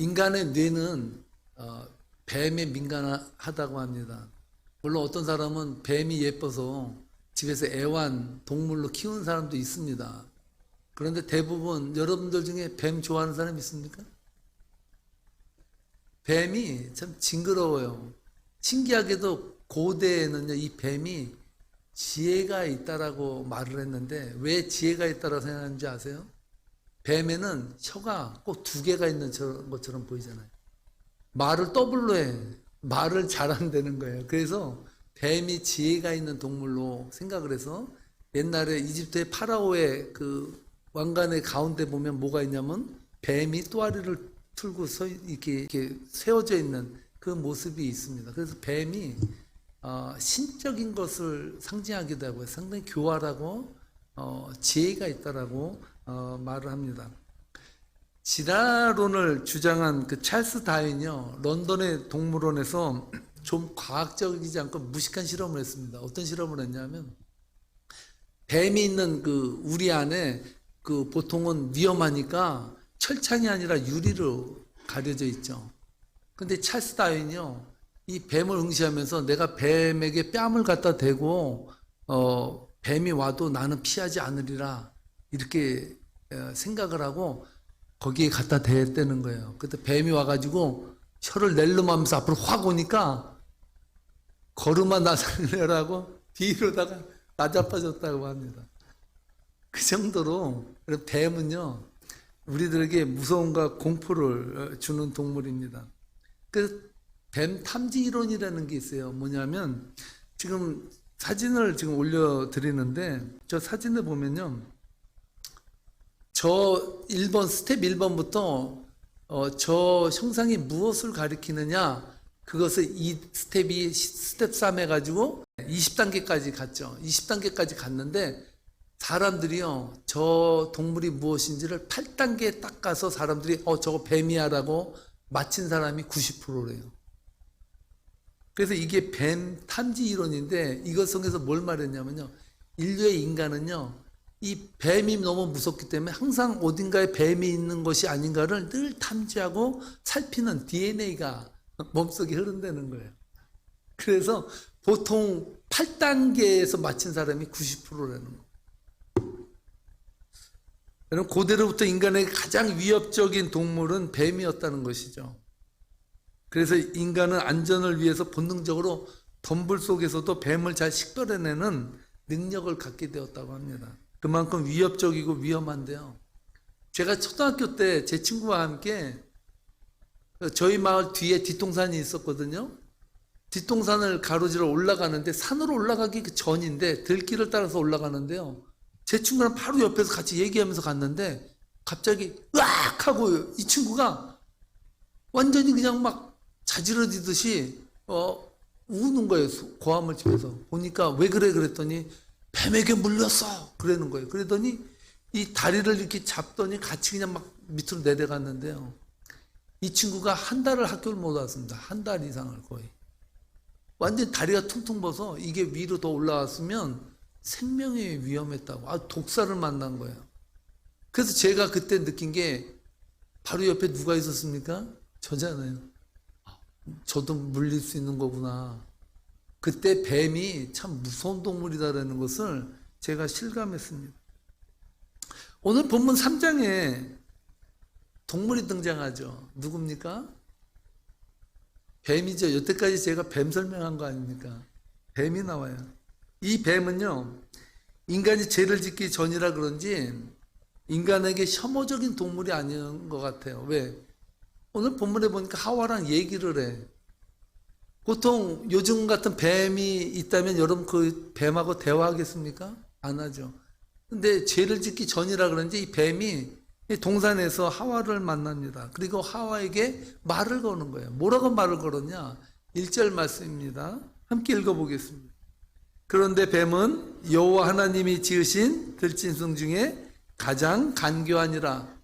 인간의 뇌는 뱀에 민감하다고 합니다. 물론 어떤 사람은 뱀이 예뻐서 집에서 애완 동물로 키우는 사람도 있습니다. 그런데 대부분 여러분들 중에 뱀 좋아하는 사람 있습니까? 뱀이 참 징그러워요. 신기하게도 고대에는요, 이 뱀이 지혜가 있다라고 말을 했는데 왜 지혜가 있다라고 생각하는지 아세요? 뱀에는 혀가 꼭 두 개가 있는 것처럼 보이잖아요. 말을 더블로 해. 말을 잘한다는 거예요. 그래서 뱀이 지혜가 있는 동물로 생각을 해서 옛날에 이집트의 파라오의 그 왕관의 가운데 보면 뭐가 있냐면 뱀이 또아리를 틀고 이렇게 세워져 있는 그 모습이 있습니다. 그래서 뱀이 신적인 것을 상징하기도 하고 상당히 교활하고 지혜가 있다라고 말을 합니다. 진화론을 주장한 그 찰스 다윈이요, 런던의 동물원에서 좀 과학적이지 않고 무식한 실험을 했습니다. 어떤 실험을 했냐면 뱀이 있는 그 우리 안에 그 보통은 위험하니까 철창이 아니라 유리로 가려져 있죠. 근데 찰스 다윈이요, 이 뱀을 응시하면서 내가 뱀에게 뺨을 갖다 대고 뱀이 와도 나는 피하지 않으리라 이렇게 생각을 하고 거기에 갖다 대했다는 거예요. 그때 뱀이 와가지고 혀를 낼름하면서 앞으로 확 오니까 걸음아 나서려라고 뒤로다가 나자빠졌다고 합니다. 그 정도로 뱀은요, 우리들에게 무서움과 공포를 주는 동물입니다. 그 뱀 탐지 이론이라는 게 있어요. 뭐냐면 지금 사진을 지금 올려드리는데 저 사진을 보면요, 저 1번 스텝 1번부터 저 형상이 무엇을 가리키느냐, 그것을 이 스텝이 스텝 3 해가지고 20단계까지 갔죠. 20단계까지 갔는데 사람들이요, 저 동물이 무엇인지를 8단계에 딱 가서 사람들이 저거 뱀이야 라고 맞힌 사람이 90%래요. 그래서 이게 뱀 탐지 이론인데 이것 속에서 뭘 말했냐면요, 인류의 인간은요, 이 뱀이 너무 무섭기 때문에 항상 어딘가에 뱀이 있는 것이 아닌가를 늘 탐지하고 살피는 DNA가 몸속에 흐른다는 거예요. 그래서 보통 8단계에서 맞힌 사람이 90%라는 거예요. 여러분, 고대로부터 인간에게 가장 위협적인 동물은 뱀이었다는 것이죠. 그래서 인간은 안전을 위해서 본능적으로 덤불 속에서도 뱀을 잘 식별해내는 능력을 갖게 되었다고 합니다. 그만큼 위협적이고 위험한데요. 제가 초등학교 때 제 친구와 함께 저희 마을 뒤에 뒷동산이 있었거든요. 뒷동산을 가로지러 올라가는데 산으로 올라가기 전인데 들길을 따라서 올라가는데요. 제 친구랑 바로 옆에서 같이 얘기하면서 갔는데 갑자기 으악 하고 이 친구가 완전히 그냥 막 자지러지듯이 우는 거예요. 고함을 치면서. 보니까 왜 그래 그랬더니 뱀에게 물렸어 그러는 거예요. 그러더니 이 다리를 이렇게 잡더니 같이 그냥 막 밑으로 내려갔는데요. 이 친구가 한 달을 학교를 못 왔습니다. 한 달 이상을 거의. 완전 다리가 퉁퉁 벗어 이게 위로 더 올라왔으면 생명이 위험했다고. 독사를 만난 거예요. 그래서 제가 그때 느낀 게 바로 옆에 누가 있었습니까? 저잖아요. 저도 물릴 수 있는 거구나. 그때 뱀이 참 무서운 동물이다라는 것을 제가 실감했습니다. 오늘 본문 3장에 동물이 등장하죠. 누굽니까? 뱀이죠. 여태까지 제가 뱀 설명한 거 아닙니까? 뱀이 나와요. 이 뱀은요, 인간이 죄를 짓기 전이라 그런지 인간에게 혐오적인 동물이 아닌 것 같아요. 왜? 오늘 본문에 보니까 하와랑 얘기를 해. 보통 요즘 같은 뱀이 있다면 여러분 그 뱀하고 대화하겠습니까? 안 하죠. 근데 죄를 짓기 전이라 그런지 이 뱀이 동산에서 하와를 만납니다. 그리고 하와에게 말을 거는 거예요. 뭐라고 말을 걸었냐? 1절 말씀입니다. 함께 읽어보겠습니다. 그런데 뱀은 여호와 하나님이 지으신 들짐승 중에 가장 간교하니라.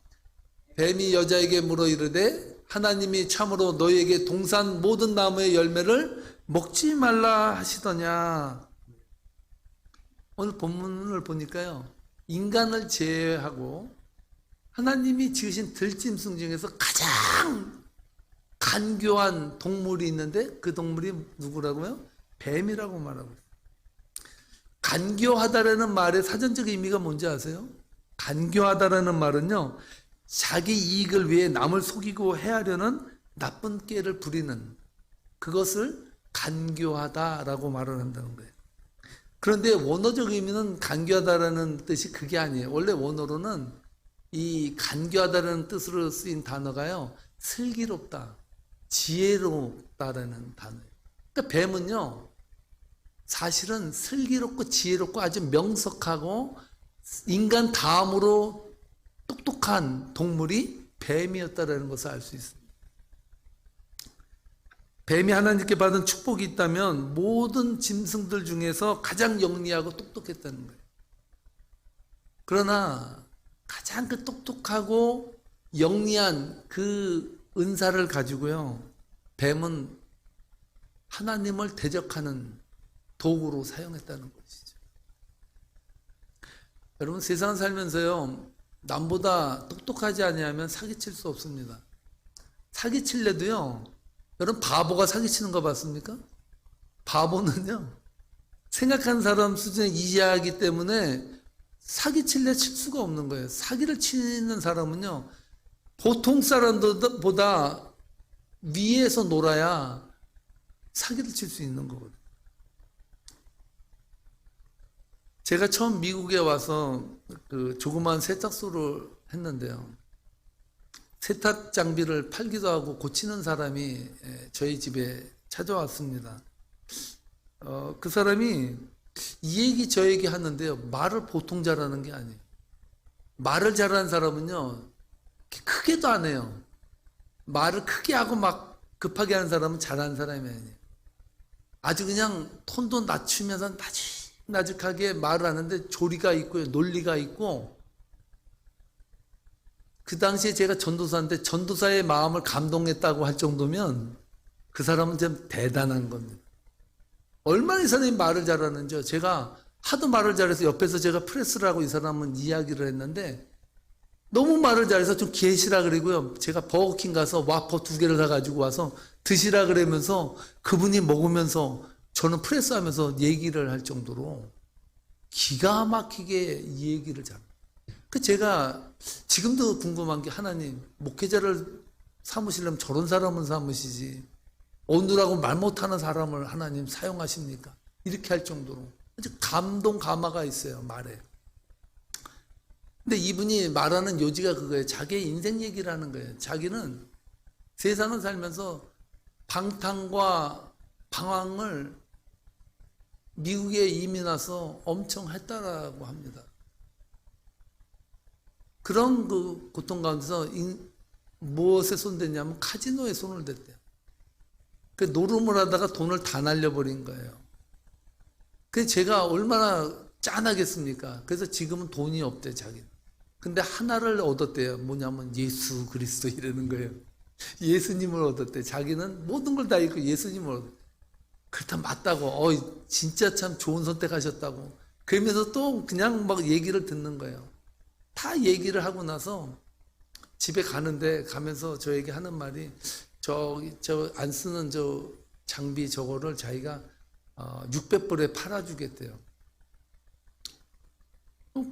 뱀이 여자에게 물어 이르되 하나님이 참으로 너희에게 동산 모든 나무의 열매를 먹지 말라 하시더냐. 오늘 본문을 보니까요, 인간을 제외하고 하나님이 지으신 들짐승 중에서 가장 간교한 동물이 있는데 그 동물이 누구라고요? 뱀이라고 말하고 있어요. 간교하다라는 말의 사전적 의미가 뭔지 아세요? 간교하다라는 말은요, 자기 이익을 위해 남을 속이고 해하려는 나쁜 꾀를 부리는 그것을 간교하다라고 말을 한다는 거예요. 그런데 원어적 의미는 간교하다라는 뜻이 그게 아니에요. 원래 원어로는 이 간교하다라는 뜻으로 쓰인 단어가요, 슬기롭다, 지혜롭다라는 단어예요. 그러니까 뱀은요, 사실은 슬기롭고 지혜롭고 아주 명석하고 인간 다음으로 똑똑한 동물이 뱀이었다라는 것을 알 수 있습니다. 뱀이 하나님께 받은 축복이 있다면 모든 짐승들 중에서 가장 영리하고 똑똑했다는 거예요. 그러나 가장 그 똑똑하고 영리한 그 은사를 가지고요, 뱀은 하나님을 대적하는 도구로 사용했다는 것이죠. 여러분, 세상 살면서요, 남보다 똑똑하지 아니하면 사기칠 수 없습니다. 사기칠래도요, 여러분 바보가 사기치는 거 봤습니까? 바보는요, 생각하는 사람 수준에 이해하기 때문에 사기칠래 칠 수가 없는 거예요. 사기를 치는 사람은요, 보통 사람들보다 위에서 놀아야 사기를 칠 수 있는 거거든요. 제가 처음 미국에 와서 그 조그만 세탁소를 했는데요, 세탁 장비를 팔기도 하고 고치는 사람이 저희 집에 찾아왔습니다. 그 사람이 이 얘기 저 얘기 하는데요, 말을 보통 잘하는 게 아니에요. 말을 잘하는 사람은요, 크게도 안 해요. 말을 크게 하고 막 급하게 하는 사람은 잘하는 사람이 아니에요. 아주 그냥 톤도 낮추면서 나직하게 말을 하는데 조리가 있고요, 논리가 있고. 그 당시에 제가 전도사인데 전도사의 마음을 감동했다고 할 정도면 그 사람은 좀 대단한 겁니다. 얼마나 이 사람이 말을 잘하는지요. 제가 하도 말을 잘해서 옆에서 제가 프레스를 하고 이 사람은 이야기를 했는데 너무 말을 잘해서 좀 계시라 그러고요. 제가 버거킹 가서 와퍼 2개를 사가지고 와서 드시라 그러면서 그분이 먹으면서 저는 프레스하면서 얘기를 할 정도로 기가 막히게 이 얘기를 잘합니다. 그 제가 지금도 궁금한 게, 하나님, 목회자를 삼으시려면 저런 사람은 삼으시지 오늘하고 말 못하는 사람을 하나님 사용하십니까? 이렇게 할 정도로 아주 감동 감화가 있어요, 말에. 근데 이분이 말하는 요지가 그거예요. 자기의 인생 얘기를 하는 거예요. 자기는 세상을 살면서 방탕과 방황을 미국에 이민 와서 엄청 했다라고 합니다. 그런 그 고통 가운데서 무엇에 손댔냐면 카지노에 손을 댔대요. 그 노름을 하다가 돈을 다 날려버린 거예요. 그래서 제가 얼마나 짠하겠습니까? 그래서 지금은 돈이 없대, 자기는. 근데 하나를 얻었대요. 뭐냐면 예수 그리스도 이러는 거예요. 예수님을 얻었대. 자기는 모든 걸 다 잃고 예수님을 얻었대. 그렇다 맞다고. 진짜 참 좋은 선택하셨다고. 그러면서 또 그냥 막 얘기를 듣는 거예요. 다 얘기를 하고 나서 집에 가면서 저에게 하는 말이, 저 안 쓰는 저 장비 저거를 자기가 600불에 팔아주겠대요.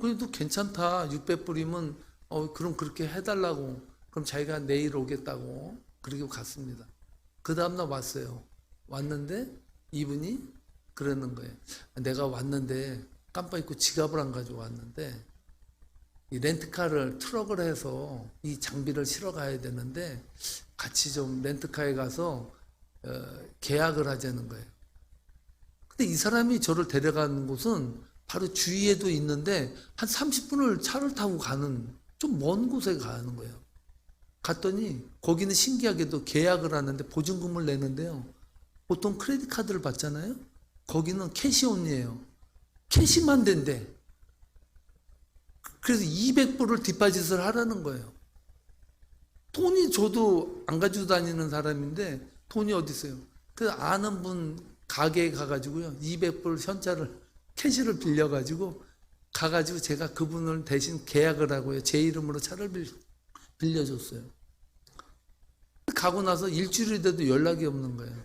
그래도 괜찮다. 600불이면 그럼 그렇게 해달라고. 그럼 자기가 내일 오겠다고 그러고 갔습니다. 그 다음날 왔어요. 왔는데 이분이 그러는 거예요. 내가 왔는데 깜빡 잊고 지갑을 안 가지고 왔는데 이 렌트카를 트럭을 해서 이 장비를 실어 가야 되는데 같이 좀 렌트카에 가서 계약을 하자는 거예요. 근데 이 사람이 저를 데려가는 곳은 바로 주위에도 있는데 한 30분을 차를 타고 가는 좀 먼 곳에 가는 거예요. 갔더니 거기는 신기하게도 계약을 하는데 보증금을 내는데요, 보통 크레딧 카드를 받잖아요. 거기는 캐시온이에요. 캐시만 된대. 그래서 200불을 디파짓을 하라는 거예요. 돈이 저도 안 가지고 다니는 사람인데 돈이 어디 있어요. 그 아는 분 가게에 가가지고요, 200불 현찰을 캐시를 빌려가지고 가가지고 제가 그분을 대신 계약을 하고요, 제 이름으로 차를 빌려줬어요. 가고 나서 일주일이 돼도 연락이 없는 거예요.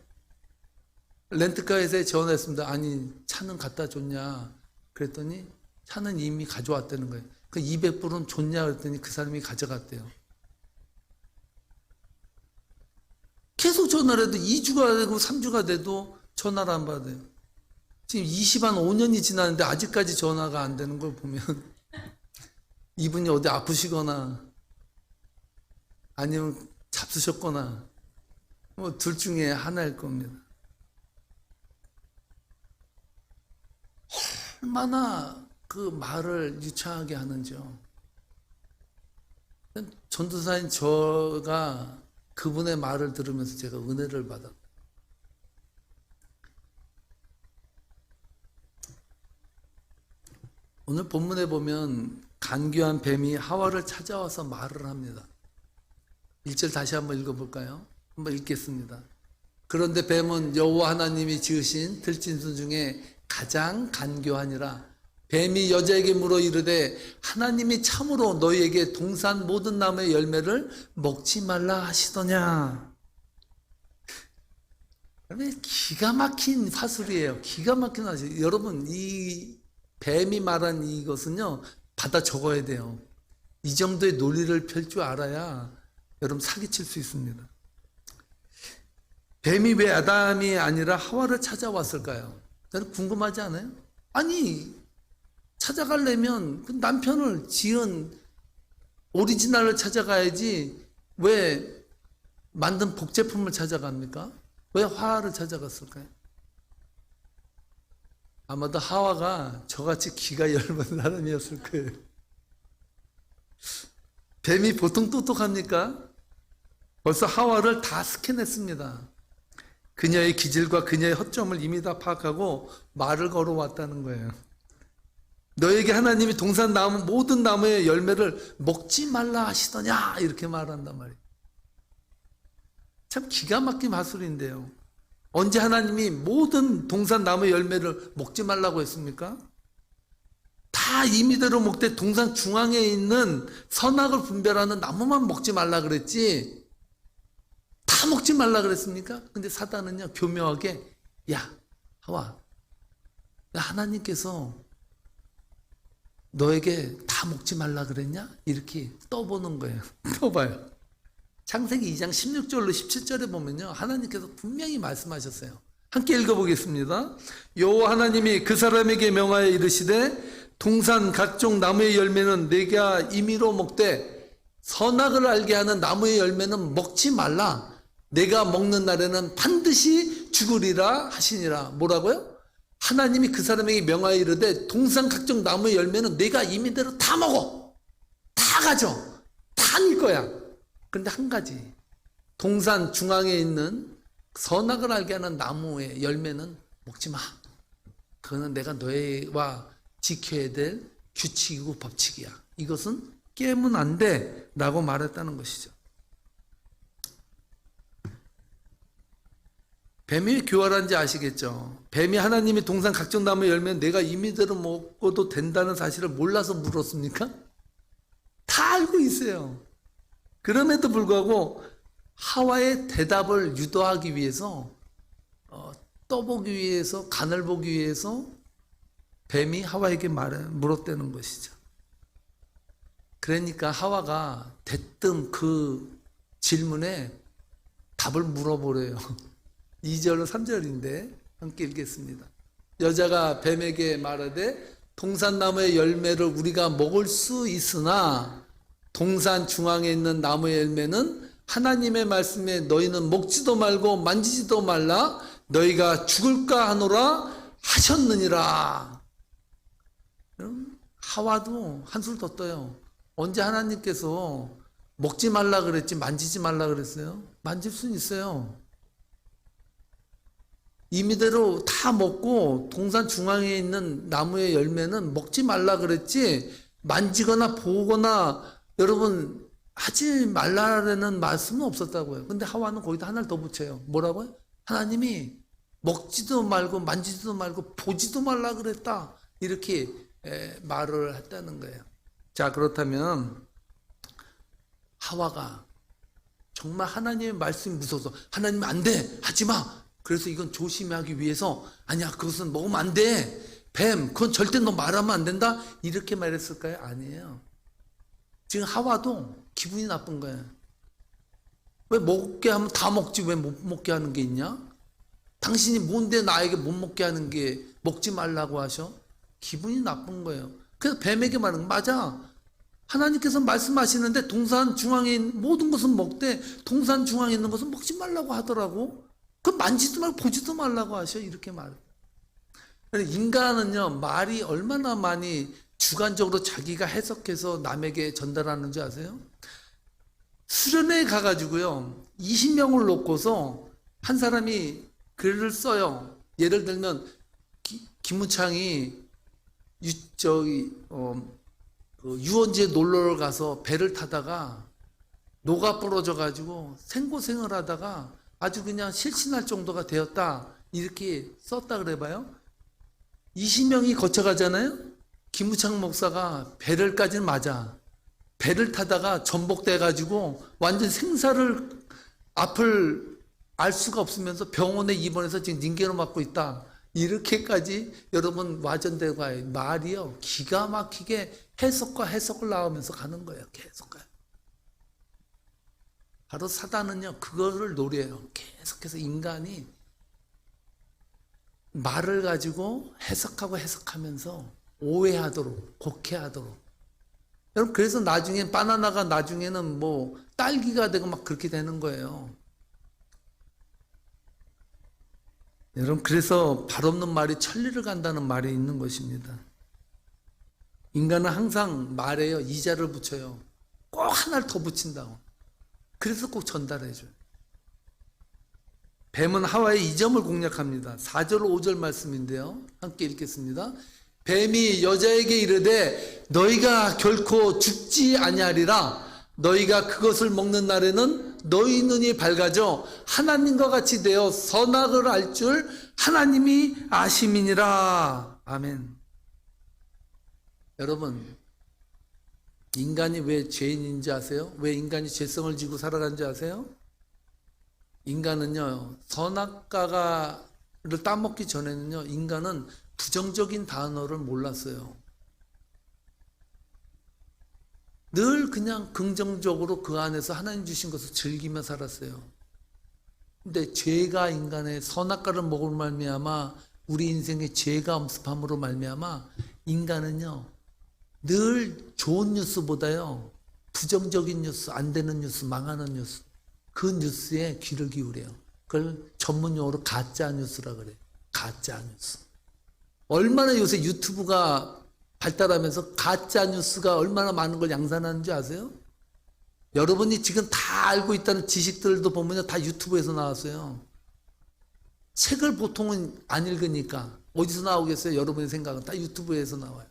렌트카에서 전화했습니다. 아니 차는 갖다 줬냐 그랬더니 차는 이미 가져왔다는 거예요. 그 200불은 줬냐 그랬더니 그 사람이 가져갔대요. 계속 전화를 해도 2주가 되고 3주가 돼도 전화를 안 받아요. 지금 5년이 지났는데 아직까지 전화가 안 되는 걸 보면 이분이 어디 아프시거나 아니면 잡수셨거나 뭐 둘 중에 하나일 겁니다. 얼마나 그 말을 유창하게 하는지요. 전도사인 저가 그분의 말을 들으면서 제가 은혜를 받았어요. 오늘 본문에 보면 간교한 뱀이 하와를 찾아와서 말을 합니다. 1절 다시 한번 읽어볼까요? 한번 읽겠습니다. 그런데 뱀은 여호와 하나님이 지으신 들짐승 중에 가장 간교하니라. 뱀이 여자에게 물어 이르되 하나님이 참으로 너희에게 동산 모든 나무의 열매를 먹지 말라 하시더냐. 기가 막힌 화술이에요. 기가 막힌 화술. 여러분 이 뱀이 말한 이것은요 받아 적어야 돼요. 이 정도의 논리를 펼 줄 알아야 여러분 사기칠 수 있습니다. 뱀이 왜 아담이 아니라 하와를 찾아왔을까요? 저는 궁금하지 않아요? 아니 찾아가려면 그 남편을 지은 오리지널을 찾아가야지 왜 만든 복제품을 찾아갑니까? 왜 하와를 찾아갔을까요? 아마도 하와가 저같이 기가 얇은 사람이었을 거예요. 뱀이 보통 똑똑합니까? 벌써 하와를 다 스캔했습니다. 그녀의 기질과 그녀의 허점을 이미 다 파악하고 말을 걸어왔다는 거예요. 너에게 하나님이 동산 나무 모든 나무의 열매를 먹지 말라 하시더냐 이렇게 말한단 말이에요. 참 기가 막힌 마술인데요. 언제 하나님이 모든 동산 나무의 열매를 먹지 말라고 했습니까? 다 임의대로 먹되 동산 중앙에 있는 선악을 분별하는 나무만 먹지 말라 그랬지 다 먹지 말라 그랬습니까? 근데 사단은요 교묘하게 야 하와 하나님께서 너에게 다 먹지 말라 그랬냐? 이렇게 떠보는 거예요. 떠봐요. 창세기 2장 16절로 17절에 보면요 하나님께서 분명히 말씀하셨어요. 함께 읽어보겠습니다. 여호와 하나님이 그 사람에게 명하여 이르시되 동산 각종 나무의 열매는 내가 임의로 먹되 선악을 알게 하는 나무의 열매는 먹지 말라. 내가 먹는 날에는 반드시 죽으리라 하시니라. 뭐라고요? 하나님이 그 사람에게 명하여 이르되 동산 각종 나무의 열매는 내가 임의대로 다 먹어. 다 가져. 다 네 거야. 근데 한 가지. 동산 중앙에 있는 선악을 알게 하는 나무의 열매는 먹지 마. 그거는 내가 너희와 지켜야 될 규칙이고 법칙이야. 이것은 깨면 안 돼. 라고 말했다는 것이죠. 뱀이 왜 교활한지 아시겠죠? 뱀이 하나님이 동산 각종 나무의 열매는 내가 임의대로 먹어도 된다는 사실을 몰라서 물었습니까? 다 알고 있어요. 그럼에도 불구하고 하와의 대답을 유도하기 위해서 떠보기 위해서 간을 보기 위해서 뱀이 하와에게 물었다는 것이죠. 그러니까 하와가 대뜸 그 질문에 답을 물어보래요. 2절로 3절인데 함께 읽겠습니다. 여자가 뱀에게 말하되 동산나무의 열매를 우리가 먹을 수 있으나 동산 중앙에 있는 나무의 열매는 하나님의 말씀에 너희는 먹지도 말고 만지지도 말라 너희가 죽을까 하노라 하셨느니라. 하와도 한술 더 떠요. 언제 하나님께서 먹지 말라 그랬지 만지지 말라 그랬어요? 만질 수는 있어요. 임의대로 다 먹고 동산 중앙에 있는 나무의 열매는 먹지 말라 그랬지 만지거나 보거나 여러분 하지 말라라는 말씀은 없었다고요. 근데 하와는 거기다 하나를 더 붙여요. 뭐라고요? 하나님이 먹지도 말고 만지지도 말고 보지도 말라 그랬다. 이렇게 말을 했다는 거예요. 자, 그렇다면 하와가 정말 하나님의 말씀이 무서워서 하나님 안 돼, 하지 마. 그래서 이건 조심하기 위해서 아니야, 그것은 먹으면 안 돼. 뱀, 그건 절대 너 말하면 안 된다. 이렇게 말했을까요? 아니에요. 지금 하와도 기분이 나쁜 거예요. 왜 먹게 하면 다 먹지 왜 못 먹게 하는 게 있냐? 당신이 뭔데 나에게 못 먹게 하는 게 먹지 말라고 하셔? 기분이 나쁜 거예요. 그래서 뱀에게 말하는 거 맞아. 하나님께서 말씀하시는데 동산 중앙에 있는 모든 것은 먹되 동산 중앙에 있는 것은 먹지 말라고 하더라고. 그럼 만지도 말고 보지도 말라고 하셔. 이렇게 말해요. 인간은요, 말이 얼마나 많이 주관적으로 자기가 해석해서 남에게 전달하는 줄 아세요? 수련회에 가가지고요, 20명을 놓고서 한 사람이 글을 써요. 예를 들면, 김우창이 유원지에 놀러를 가서 배를 타다가 녹아 부러져가지고 생고생을 하다가 아주 그냥 실신할 정도가 되었다. 이렇게 썼다 그래봐요. 20명이 거쳐가잖아요. 김우창 목사가 배를까지는 맞아. 배를 타다가 전복돼가지고 완전 생사를 앞을 알 수가 없으면서 병원에 입원해서 지금 닌게로 맞고 있다. 이렇게까지 여러분 와전되고 가요. 말이요, 기가 막히게 해석과 해석을 나오면서 가는 거예요. 계속 가요. 바로 사단은요, 그거를 노려요. 계속해서 인간이 말을 가지고 해석하고 해석하면서 오해하도록, 곡해하도록. 여러분, 그래서 나중에 바나나가 나중에는 뭐 딸기가 되고 막 그렇게 되는 거예요. 여러분, 그래서 발 없는 말이 천리를 간다는 말이 있는 것입니다. 인간은 항상 말에요, 이자를 붙여요. 꼭 하나를 더 붙인다고. 그래서 꼭 전달해줘요. 뱀은 하와의 이 점을 공략합니다. 4절 5절 말씀인데요, 함께 읽겠습니다. 뱀이 여자에게 이르되 너희가 결코 죽지 아니하리라. 너희가 그것을 먹는 날에는 너희 눈이 밝아져 하나님과 같이 되어 선악을 알 줄 하나님이 아심이니라. 아멘. 여러분, 인간이 왜 죄인인지 아세요? 왜 인간이 죄성을 지고 살아가는지 아세요? 인간은요, 선악과를 따먹기 전에는요, 인간은 부정적인 단어를 몰랐어요. 늘 그냥 긍정적으로 그 안에서 하나님 주신 것을 즐기며 살았어요. 근데 죄가 인간의 선악과를 먹을 말미암아 우리 인생의 죄가 엄습함으로 말미암아 인간은요, 늘 좋은 뉴스보다요, 부정적인 뉴스, 안 되는 뉴스, 망하는 뉴스, 그 뉴스에 귀를 기울여요. 그걸 전문 용어로 가짜 뉴스라 그래요. 가짜 뉴스. 얼마나 요새 유튜브가 발달하면서 가짜 뉴스가 얼마나 많은 걸 양산하는 줄 아세요? 여러분이 지금 다 알고 있다는 지식들도 보면요, 다 유튜브에서 나왔어요. 책을 보통은 안 읽으니까 어디서 나오겠어요? 여러분의 생각은 다 유튜브에서 나와요.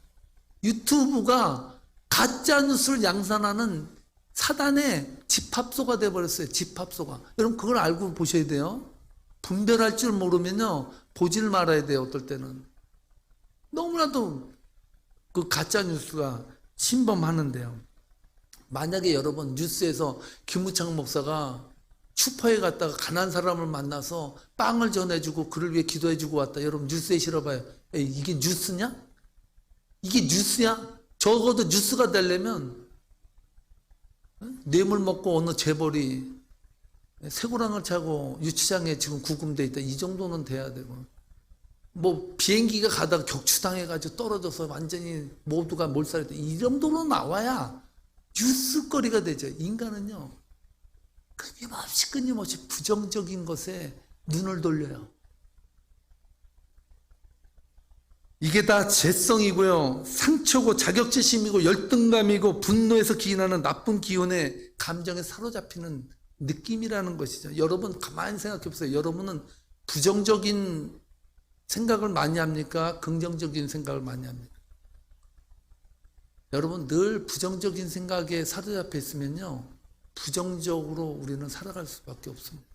유튜브가 가짜 뉴스를 양산하는 사단의 집합소가 돼버렸어요. 집합소가. 여러분, 그걸 알고 보셔야 돼요. 분별할 줄 모르면요, 보질 말아야 돼요. 어떨 때는 너무나도 그 가짜 뉴스가 침범하는데요. 만약에 여러분 뉴스에서 김우창 목사가 슈퍼에 갔다가 가난한 사람을 만나서 빵을 전해주고 그를 위해 기도해주고 왔다. 여러분 뉴스에 실어봐요. 에이, 이게 뉴스냐? 이게 뉴스야? 적어도 뉴스가 되려면 뇌물 먹고 어느 재벌이 쇠고랑을 차고 유치장에 지금 구금돼 있다. 이 정도는 돼야 되고, 뭐 비행기가 가다가 격추당해가지고 떨어져서 완전히 모두가 몰살했다. 이 정도로 나와야 뉴스거리가 되죠. 인간은요, 끊임없이 부정적인 것에 눈을 돌려요. 이게 다 죄성이고요, 상처고 자격지심이고 열등감이고 분노에서 기인하는 나쁜 기운의 감정에 사로잡히는 느낌이라는 것이죠. 여러분 가만히 생각해 보세요. 여러분은 부정적인 생각을 많이 합니까? 긍정적인 생각을 많이 합니까? 여러분 늘 부정적인 생각에 사로잡혀 있으면요, 부정적으로 우리는 살아갈 수밖에 없습니다.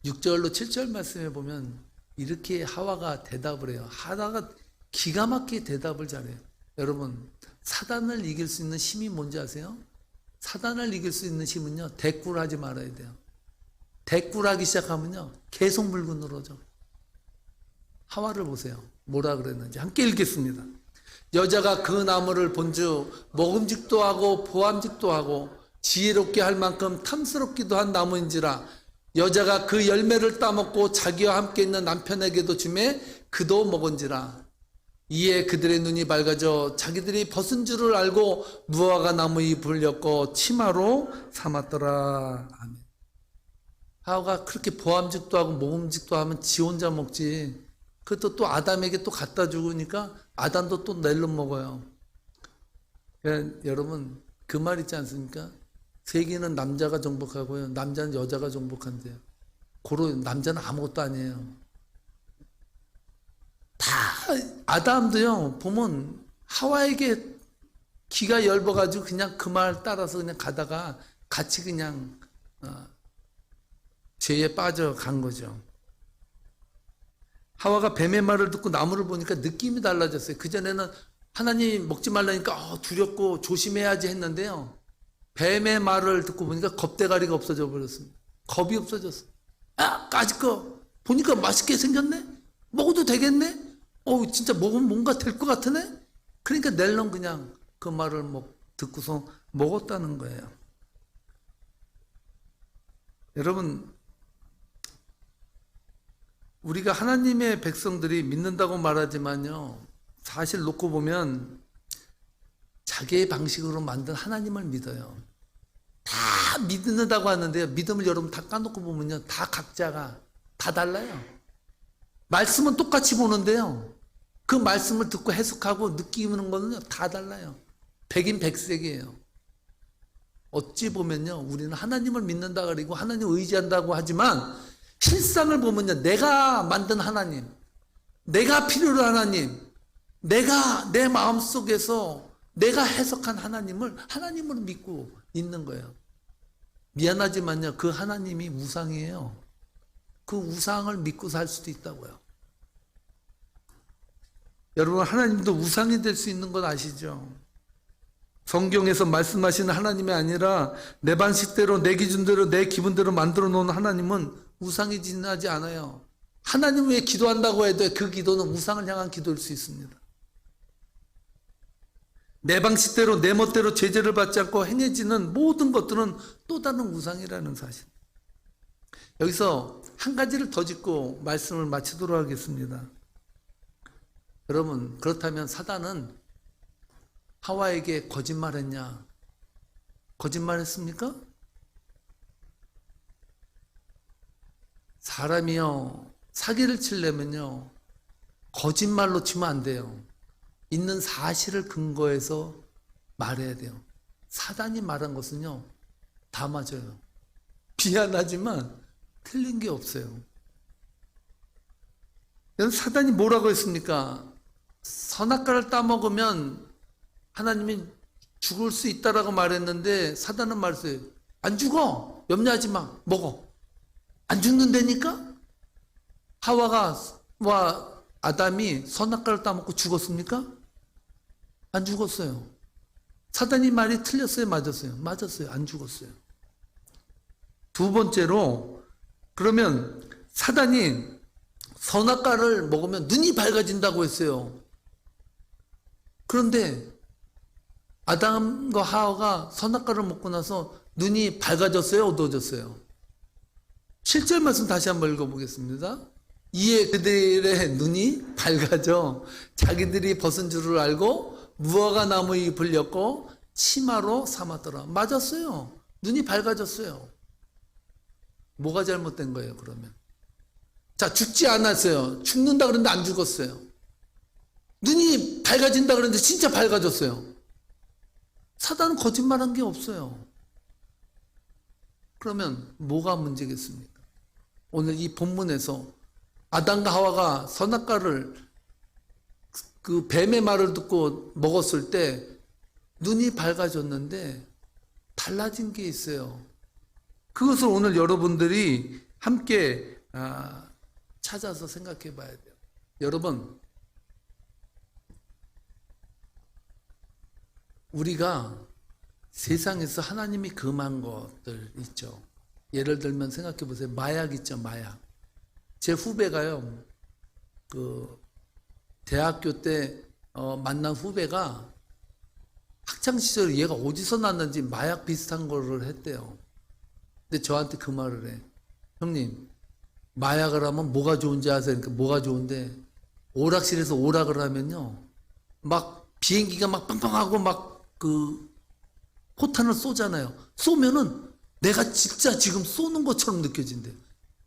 6절로 7절 말씀에 보면 이렇게 하와가 대답을 해요. 하와가 기가 막히게 대답을 잘해요. 여러분, 사단을 이길 수 있는 힘이 뭔지 아세요? 사단을 이길 수 있는 힘은요, 대꾸를 하지 말아야 돼요. 대꾸를 하기 시작하면요, 계속 물고 늘어져. 하와를 보세요. 뭐라 그랬는지 함께 읽겠습니다. 여자가 그 나무를 본즉 먹음직도 하고 보암직도 하고 지혜롭게 할 만큼 탐스럽기도 한 나무인지라 여자가 그 열매를 따먹고 자기와 함께 있는 남편에게도 주매 그도 먹은지라. 이에 그들의 눈이 밝아져 자기들이 벗은 줄을 알고 무화과 나무 잎을 엮어 치마로 삼았더라. 아멘. 하와가 그렇게 보암직도 하고 먹음직도 하면 지 혼자 먹지. 그것도 또 아담에게 또 갖다 주니까 아담도 또 낼로 먹어요. 그러니까 여러분 그 말 있지 않습니까? 세계는 남자가 정복하고요, 남자는 여자가 정복한대요. 고로 남자는 아무것도 아니에요. 다 아담도요 보면 하와에게 기가 얇아가지고 그냥 그 말 따라서 그냥 가다가 같이 그냥 죄에 빠져간 거죠. 하와가 뱀의 말을 듣고 나무를 보니까 느낌이 달라졌어요. 그전에는 하나님 먹지 말라니까 두렵고 조심해야지 했는데요, 뱀의 말을 듣고 보니까 겁대가리가 없어져 버렸습니다. 겁이 없어졌어요. 까짓 거 보니까 맛있게 생겼네? 먹어도 되겠네? 진짜 먹으면 뭔가 될 것 같으네? 그러니까 낼름 그냥 그 말을 듣고서 먹었다는 거예요. 여러분, 우리가 하나님의 백성들이 믿는다고 말하지만요, 사실 놓고 보면 자기의 방식으로 만든 하나님을 믿어요. 다 믿는다고 하는데요, 믿음을 여러분 다 까놓고 보면요, 다 각자가 다 달라요. 말씀은 똑같이 보는데요, 그 말씀을 듣고 해석하고 느끼는 거는요, 다 달라요. 백인백색이에요. 어찌 보면요, 우리는 하나님을 믿는다 그리고 하나님을 의지한다고 하지만 실상을 보면요, 내가 만든 하나님, 내가 필요로 하나님, 내가 내 마음속에서 내가 해석한 하나님을 믿고 있는 거예요. 미안하지만요, 그 하나님이 우상이에요. 그 우상을 믿고 살 수도 있다고요. 여러분, 하나님도 우상이 될 수 있는 건 아시죠? 성경에서 말씀하시는 하나님이 아니라 내 방식대로, 내 기준대로, 내 기분대로 만들어 놓은 하나님은 우상이 지나지 않아요. 하나님 위해 기도한다고 해도 그 기도는 우상을 향한 기도일 수 있습니다. 내 방식대로, 내 멋대로 제재를 받지 않고 행해지는 모든 것들은 또 다른 우상이라는 사실. 여기서 한 가지를 더 짚고 말씀을 마치도록 하겠습니다. 여러분, 그렇다면 사단은 하와에게 거짓말했냐? 거짓말했습니까? 사람이요, 사기를 치려면요, 거짓말로 치면 안 돼요. 있는 사실을 근거해서 말해야 돼요. 사단이 말한 것은요, 다 맞아요. 미안하지만 틀린 게 없어요. 사단이 뭐라고 했습니까? 선악과를 따먹으면 하나님이 죽을 수 있다라고 말했는데 사단은 말했어요. 안 죽어. 염려하지 마. 먹어. 안 죽는다니까? 하와와 아담이 선악과를 따먹고 죽었습니까? 안 죽었어요. 사단이 말이 틀렸어요? 맞았어요? 맞았어요. 안 죽었어요. 두 번째로, 그러면 사단이 선악과를 먹으면 눈이 밝아진다고 했어요. 그런데 아담과 하와가 선악과를 먹고 나서 눈이 밝아졌어요? 어두워졌어요? 7절 말씀 다시 한번 읽어보겠습니다. 이에 그들의 눈이 밝아져 자기들이 벗은 줄을 알고 무화과 나무 잎을 엮고 치마로 삼았더라. 맞았어요. 눈이 밝아졌어요. 뭐가 잘못된 거예요, 그러면? 자, 죽지 않았어요. 죽는다 그랬는데 안 죽었어요. 눈이 밝아진다 그랬는데 진짜 밝아졌어요. 사단은 거짓말한 게 없어요. 그러면 뭐가 문제겠습니까? 오늘 이 본문에서 아담과 하와가 선악과를 그 뱀의 말을 듣고 먹었을 때 눈이 밝아졌는데 달라진 게 있어요. 그것을 오늘 여러분들이 함께 찾아서 생각해 봐야 돼요. 여러분, 우리가 세상에서 하나님이 금한 것들 있죠. 예를 들면 생각해 보세요. 마약 있죠, 마약. 제 후배가요, 대학교 때 만난 후배가 학창시절에 얘가 어디서 났는지 마약 비슷한 거를 했대요. 근데 저한테 그 말을 해. 형님, 마약을 하면 뭐가 좋은지 아세요? 그러니까 뭐가 좋은데, 오락실에서 오락을 하면요, 막 비행기가 막 빵빵하고 막 포탄을 쏘잖아요. 쏘면은 내가 진짜 지금 쏘는 것처럼 느껴진대.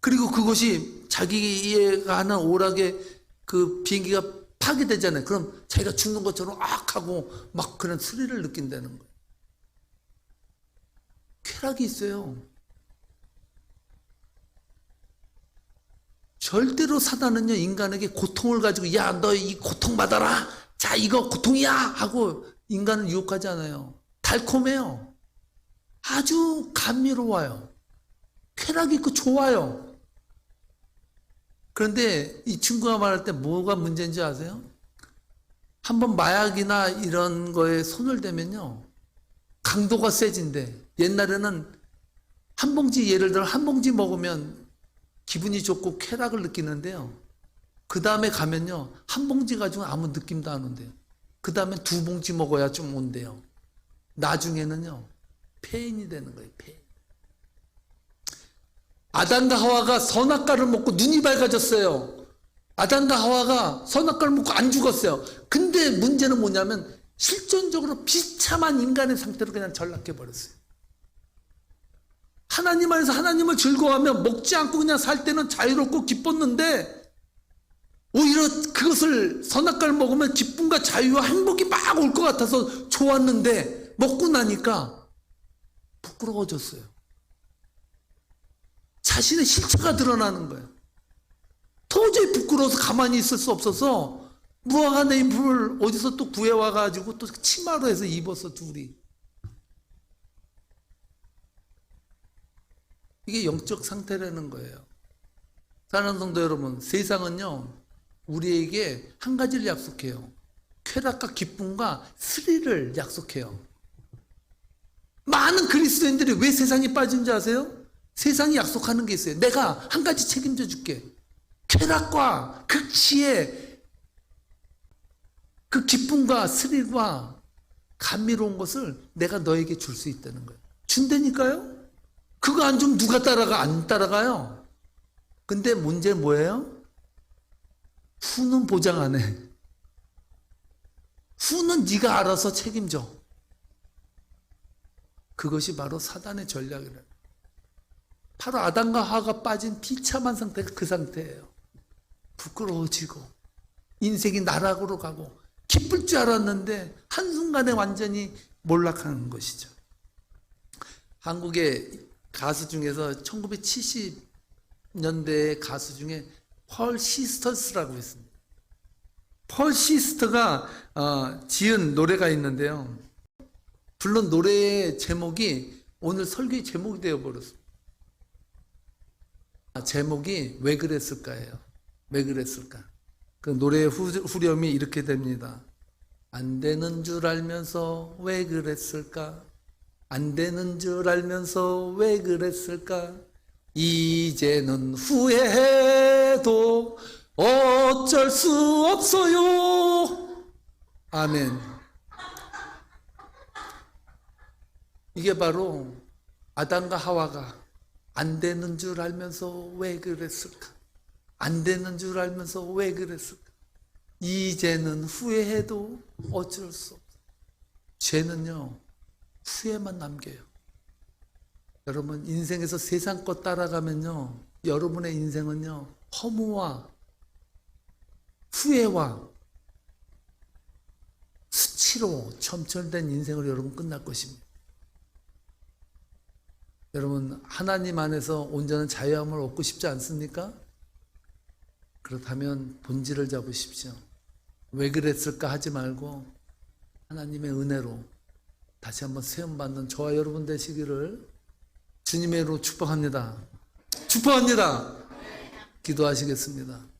그리고 그것이 자기가 하는 오락에 비행기가 파괴되잖아요. 그럼 자기가 죽는 것처럼 악 하고 막 그런 스릴을 느낀다는 거예요. 쾌락이 있어요. 절대로 사단은요, 인간에게 고통을 가지고, 야, 너 이 고통 받아라. 자, 이거 고통이야. 하고 인간을 유혹하지 않아요. 달콤해요. 아주 감미로워요. 쾌락이 있고 좋아요. 그런데 이 친구가 말할 때 뭐가 문제인지 아세요? 한번 마약이나 이런 거에 손을 대면요, 강도가 세진대. 옛날에는 한 봉지, 예를 들어 한 봉지 먹으면 기분이 좋고 쾌락을 느끼는데요, 그 다음에 가면요, 한 봉지 가지고 아무 느낌도 안 온대요. 그 다음에 두 봉지 먹어야 좀 온대요. 나중에는요, 폐인이 되는 거예요, 폐인. 아담과 하와가 선악과를 먹고 눈이 밝아졌어요. 아담과 하와가 선악과를 먹고 안 죽었어요. 근데 문제는 뭐냐면 실존적으로 비참한 인간의 상태로 그냥 전락해버렸어요. 하나님 안에서 하나님을 즐거워하며 먹지 않고 그냥 살 때는 자유롭고 기뻤는데, 오히려 그것을 선악과를 먹으면 기쁨과 자유와 행복이 막 올 것 같아서 좋았는데 먹고 나니까 부끄러워졌어요. 자신의 실체가 드러나는 거예요. 도저히 부끄러워서 가만히 있을 수 없어서 무화과 네잎을 어디서 또 구해와가지고 또 치마로 해서 입었어, 둘이. 이게 영적 상태라는 거예요. 사랑하는 성도 여러분, 세상은요, 우리에게 한 가지를 약속해요. 쾌락과 기쁨과 스릴을 약속해요. 많은 그리스도인들이 왜 세상에 빠진지 아세요? 세상이 약속하는 게 있어요. 내가 한 가지 책임져 줄게. 쾌락과 극치의 그 기쁨과 스릴과 감미로운 것을 내가 너에게 줄 수 있다는 거예요. 준다니까요? 그거 안 주면 누가 따라가? 안 따라가요. 근데 문제는 뭐예요? 후는 보장 안 해. 후는 네가 알아서 책임져. 그것이 바로 사단의 전략이래요. 바로 아담과 하와가 빠진 비참한 상태가 그 상태예요. 부끄러워지고 인생이 나락으로 가고 기쁠 줄 알았는데 한순간에 완전히 몰락하는 것이죠. 한국의 가수 중에서 1970년대 가수 중에 펄 시스터스라고 있습니다. 펄 시스터가 지은 노래가 있는데요, 물론 노래의 제목이 오늘 설교의 제목이 되어버렸습니다. 제목이 왜 그랬을까예요. 왜 그랬을까? 그 노래의 후렴이 이렇게 됩니다. 안 되는 줄 알면서 왜 그랬을까? 안 되는 줄 알면서 왜 그랬을까? 이제는 후회해도 어쩔 수 없어요. 아멘. 이게 바로 아담과 하와가 안 되는 줄 알면서 왜 그랬을까? 안 되는 줄 알면서 왜 그랬을까? 이제는 후회해도 어쩔 수 없어. 죄는요, 후회만 남겨요. 여러분, 인생에서 세상 것 따라가면요, 여러분의 인생은요, 허무와 후회와 수치로 점철된 인생으로 여러분 끝날 것입니다. 여러분, 하나님 안에서 온전한 자유함을 얻고 싶지 않습니까? 그렇다면 본질을 잡으십시오. 왜 그랬을까 하지 말고 하나님의 은혜로 다시 한번 세움받는 저와 여러분 되시기를 주님의 이름으로 축복합니다. 축복합니다. 기도하시겠습니다.